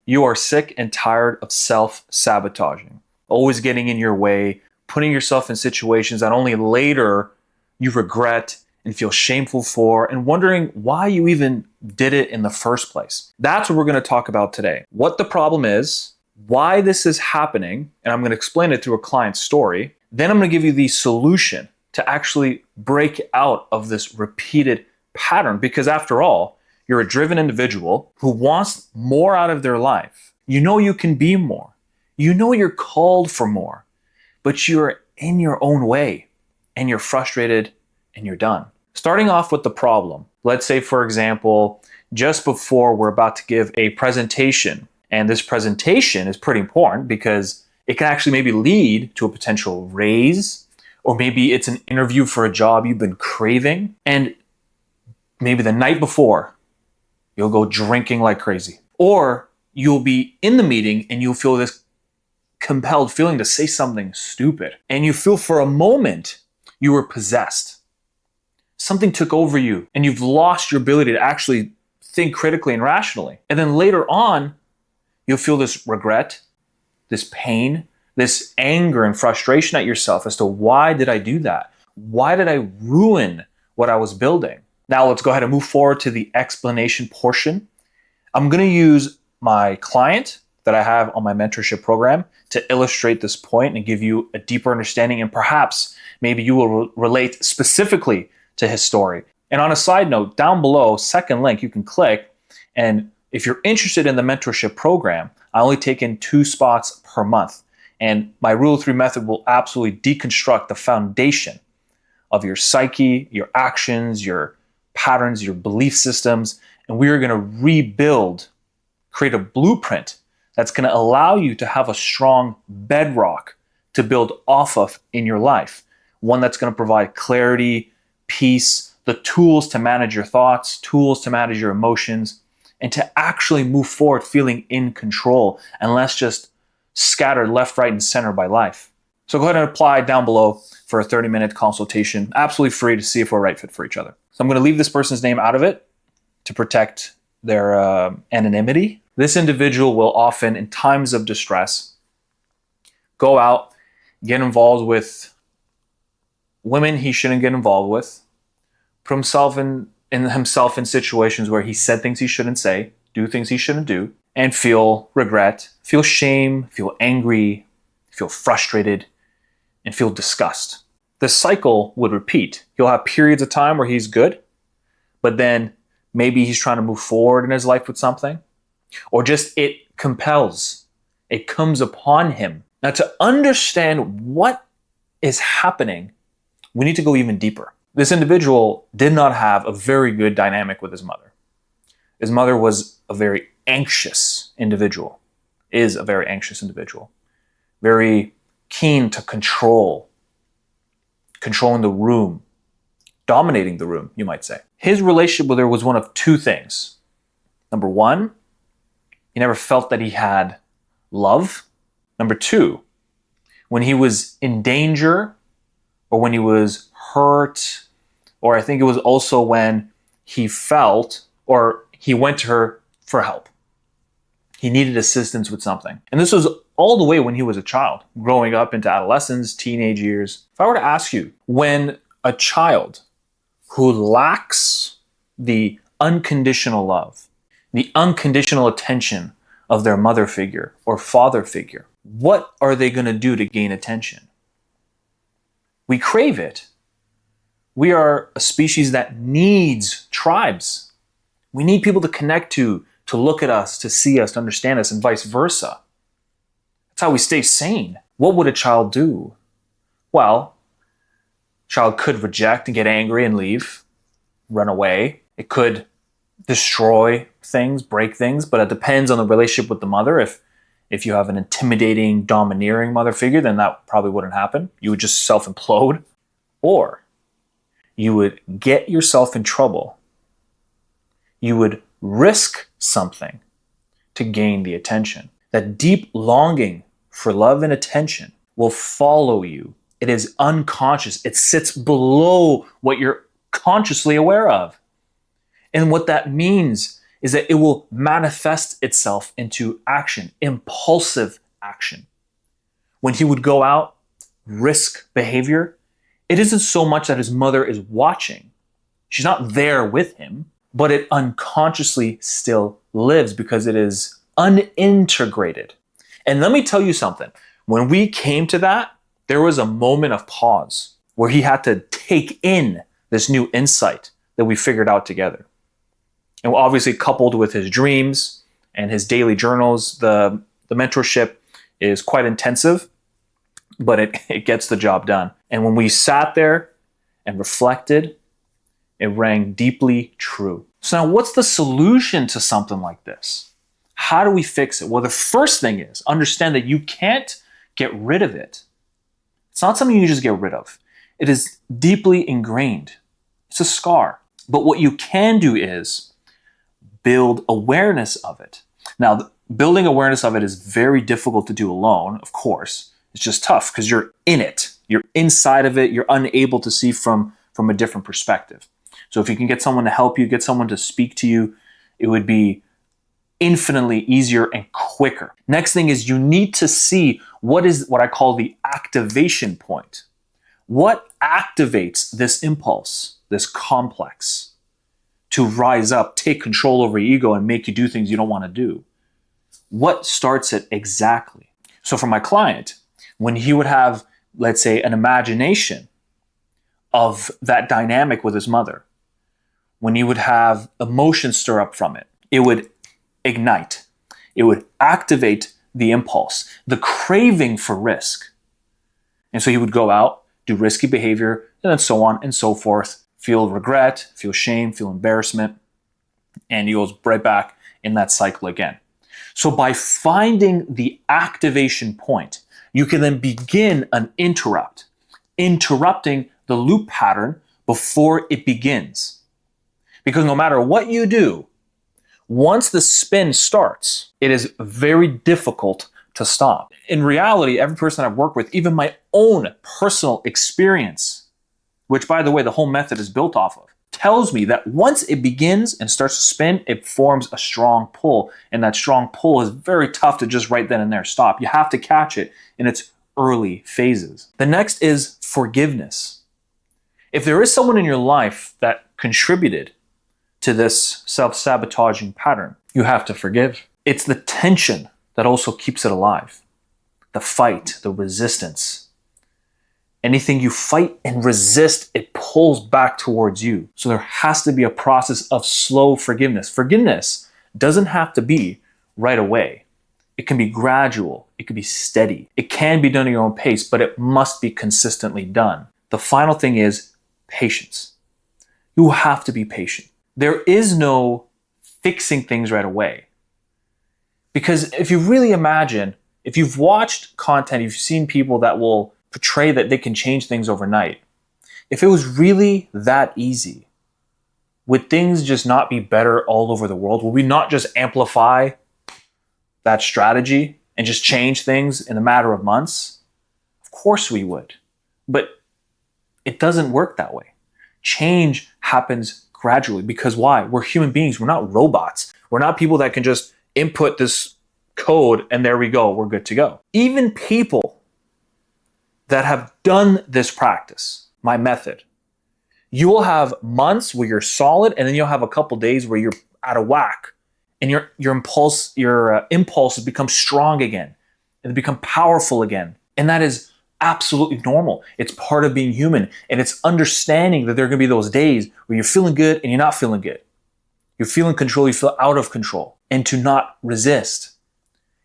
You are sick and tired of self-sabotaging, always getting in your way, putting yourself in situations that only later you regret and feel shameful for, and wondering why you even did it in the first place. That's what we're going to talk about today. What the problem is, why this is happening, and I'm going to explain it through a client's story. Then I'm going to give you the solution to actually break out of this repeated pattern, because after all, you're a driven individual who wants more out of their life. You know you can be more. You know you're called for more, but you're in your own way and you're frustrated and you're done. Starting off with the problem. Let's say, for example, just before we're about to give a presentation, and this presentation is pretty important because it can actually maybe lead to a potential raise, or maybe it's an interview for a job you've been craving, and maybe the night before, you'll go drinking like crazy. Or you'll be in the meeting and you'll feel this compelled feeling to say something stupid. And you feel for a moment you were possessed. Something took over you and you've lost your ability to actually think critically and rationally. And then later on, you'll feel this regret, this pain, this anger and frustration at yourself as to why did I do that? Why did I ruin what I was building? Now let's go ahead and move forward to the explanation portion. I'm going to use my client that I have on my mentorship program to illustrate this point and give you a deeper understanding, and perhaps maybe you will relate specifically to his story. And on a side note, down below, second link you can click, and if you're interested in the mentorship program, I only take in 2 spots per month. And my Rule of 3 method will absolutely deconstruct the foundation of your psyche, your actions, your patterns, your belief systems, and we are going to rebuild, create a blueprint that's going to allow you to have a strong bedrock to build off of in your life. One that's going to provide clarity, peace, the tools to manage your thoughts, tools to manage your emotions, and to actually move forward feeling in control and less just scattered left, right, and center by life. So go ahead and apply down below for a 30-minute consultation, absolutely free, to see if we're a right fit for each other. So I'm going to leave this person's name out of it to protect their anonymity. This individual will often, in times of distress, go out, get involved with women he shouldn't get involved with, put himself in situations where he said things he shouldn't say, do things he shouldn't do, and feel regret, feel shame, feel angry, feel frustrated, and feel disgust. The cycle would repeat. He'll have periods of time where he's good, but then maybe he's trying to move forward in his life with something, or just it compels, it comes upon him. Now, to understand what is happening, we need to go even deeper. This individual did not have a very good dynamic with his mother. His mother was a very anxious individual, is a very anxious individual, very keen to controlling the room, dominating the room, you might say. His relationship with her was one of 2 things. Number 1, he never felt that he had love. Number 2, when he was in danger or when he was hurt, or I think it was also when he felt or he went to her for help. He needed assistance with something. And this was all the way when he was a child, growing up into adolescence, teenage years. If I were to ask you, when a child who lacks the unconditional love, the unconditional attention of their mother figure or father figure, what are they going to do to gain attention? We crave it. We are a species that needs tribes. We need people to connect to look at us, to see us, to understand us, and vice versa. That's how we stay sane. What would a child do? Well, a child could reject and get angry and leave, run away. It could destroy things, break things, but it depends on the relationship with the mother. If you have an intimidating, domineering mother figure, then that probably wouldn't happen. You would just self-implode. Or you would get yourself in trouble. You would risk something to gain the attention. That deep longing for love and attention will follow you. It is unconscious. It sits below what you're consciously aware of. And what that means is that it will manifest itself into action, impulsive action. When he would go out, risk behavior, it isn't so much that his mother is watching. She's not there with him, but it unconsciously still lives because it is unintegrated. And let me tell you something. When we came to that, there was a moment of pause where he had to take in this new insight that we figured out together. And obviously coupled with his dreams and his daily journals, the mentorship is quite intensive, but it gets the job done. And when we sat there and reflected, it rang deeply true. So now what's the solution to something like this? How do we fix it? Well, the first thing is understand that you can't get rid of it. It's not something you just get rid of. It is deeply ingrained. It's a scar. But what you can do is build awareness of it. Now, building awareness of it is very difficult to do alone, of course. It's just tough because you're in it. You're inside of it. You're unable to see from a different perspective. So if you can get someone to help you, get someone to speak to you, it would be infinitely easier and quicker. Next thing is you need to see what I call the activation point. What activates this impulse, this complex, to rise up, take control over your ego and make you do things you don't want to do? What starts it exactly? So for my client, when he would have, let's say, an imagination of that dynamic with his mother, when he would have emotion stir up from it, it would ignite. It would activate the impulse, the craving for risk. And so he would go out, do risky behavior, and then so on and so forth, feel regret, feel shame, feel embarrassment, and he goes right back in that cycle again. So by finding the activation point, you can then begin an interrupting the loop pattern before it begins. Because no matter what you do, once the spin starts, it is very difficult to stop. In reality, every person I've worked with, even my own personal experience, which by the way, the whole method is built off of, tells me that once it begins and starts to spin, it forms a strong pull. And that strong pull is very tough to just right then and there stop. You have to catch it in its early phases. The next is forgiveness. If there is someone in your life that contributed to this self-sabotaging pattern, you have to forgive. It's the tension that also keeps it alive. The fight, the resistance. Anything you fight and resist, it pulls back towards you. So there has to be a process of slow forgiveness. Forgiveness doesn't have to be right away. It can be gradual. It can be steady. It can be done at your own pace, but it must be consistently done. The final thing is patience. You have to be patient. There is no fixing things right away. Because if you really imagine, if you've watched content, you've seen people that will portray that they can change things overnight. If it was really that easy, would things just not be better all over the world? Would we not just amplify that strategy and just change things in a matter of months? Of course we would. But it doesn't work that way. Change happens gradually. Because why? We're human beings. We're not robots. We're not people that can just input this code and there we go. We're good to go. Even people that have done this practice, my method, you will have months where you're solid and then you'll have a couple days where you're out of whack and your impulses become strong again and they become powerful again. And that is absolutely normal. It's part of being human. And it's understanding that there are going to be those days where you're feeling good and you're not feeling good. You're feeling control, you feel out of control. And to not resist.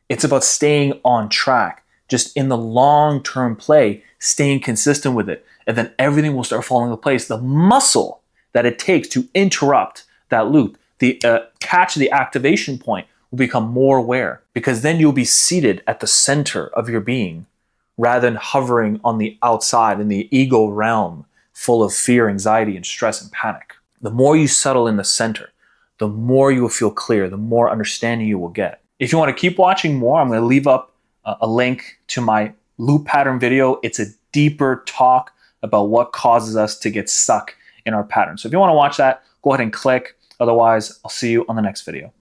It's about staying on track, just in the long-term play, staying consistent with it. And then everything will start falling into place. The muscle that it takes to interrupt that loop, catch the activation point, will become more aware. Because then you'll be seated at the center of your being, rather than hovering on the outside in the ego realm full of fear, anxiety, and stress and panic. The more you settle in the center, the more you will feel clear, the more understanding you will get. If you want to keep watching more, I'm going to leave up a link to my loop pattern video. It's a deeper talk about what causes us to get stuck in our pattern. So if you want to watch that, go ahead and click. Otherwise, I'll see you on the next video.